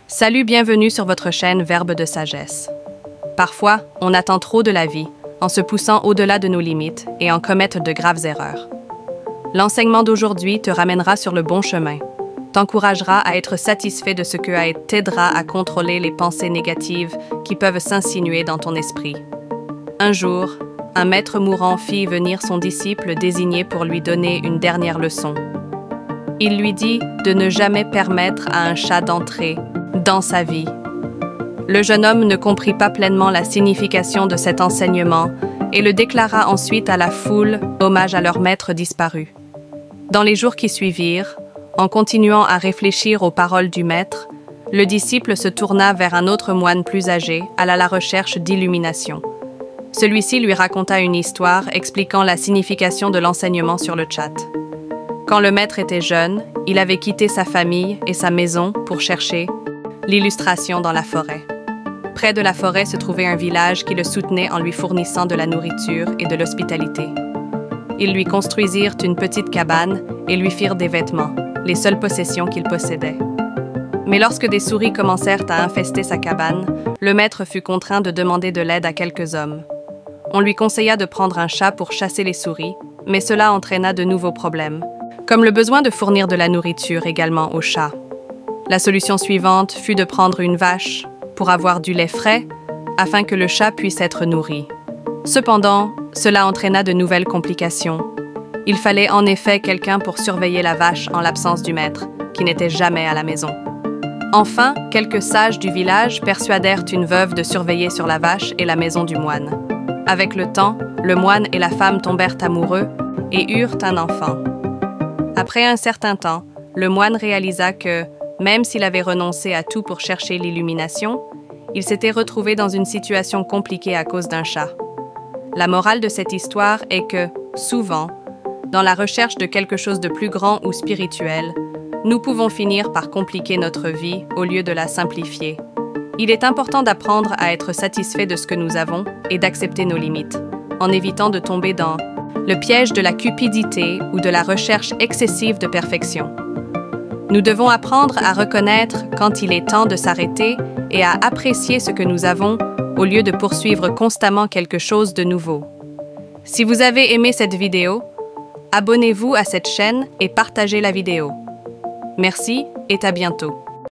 Salut, bienvenue sur votre chaîne Verbe de sagesse. Parfois, on attend trop de la vie, en se poussant au-delà de nos limites et en commettent de graves erreurs. L'enseignement d'aujourd'hui te ramènera sur le bon chemin, t'encouragera à être satisfait de ce que et t'aidera à contrôler les pensées négatives qui peuvent s'insinuer dans ton esprit. Un jour, un maître mourant fit venir son disciple désigné pour lui donner une dernière leçon. Il lui dit de ne jamais permettre à un chat d'entrer dans sa vie. Le jeune homme ne comprit pas pleinement la signification de cet enseignement et le déclara ensuite à la foule, hommage à leur maître disparu. Dans les jours qui suivirent, en continuant à réfléchir aux paroles du maître, le disciple se tourna vers un autre moine plus âgé, à la recherche d'illumination. Celui-ci lui raconta une histoire expliquant la signification de l'enseignement sur le chat. Quand le maître était jeune, il avait quitté sa famille et sa maison pour chercher l'illustration dans la forêt. Près de la forêt se trouvait un village qui le soutenait en lui fournissant de la nourriture et de l'hospitalité. Ils lui construisirent une petite cabane et lui firent des vêtements, les seules possessions qu'il possédait. Mais lorsque des souris commencèrent à infester sa cabane, le maître fut contraint de demander de l'aide à quelques hommes. On lui conseilla de prendre un chat pour chasser les souris, mais cela entraîna de nouveaux problèmes, comme le besoin de fournir de la nourriture également au chat. La solution suivante fut de prendre une vache pour avoir du lait frais afin que le chat puisse être nourri. Cependant, cela entraîna de nouvelles complications. Il fallait en effet quelqu'un pour surveiller la vache en l'absence du maître, qui n'était jamais à la maison. Enfin, quelques sages du village persuadèrent une veuve de surveiller sur la vache et la maison du moine. Avec le temps, le moine et la femme tombèrent amoureux et eurent un enfant. Après un certain temps, le moine réalisa que, même s'il avait renoncé à tout pour chercher l'illumination, il s'était retrouvé dans une situation compliquée à cause d'un chat. La morale de cette histoire est que, souvent, dans la recherche de quelque chose de plus grand ou spirituel, nous pouvons finir par compliquer notre vie au lieu de la simplifier. Il est important d'apprendre à être satisfait de ce que nous avons et d'accepter nos limites, en évitant de tomber dans le piège de la cupidité ou de la recherche excessive de perfection. Nous devons apprendre à reconnaître quand il est temps de s'arrêter et à apprécier ce que nous avons au lieu de poursuivre constamment quelque chose de nouveau. Si vous avez aimé cette vidéo, abonnez-vous à cette chaîne et partagez la vidéo. Merci et à bientôt.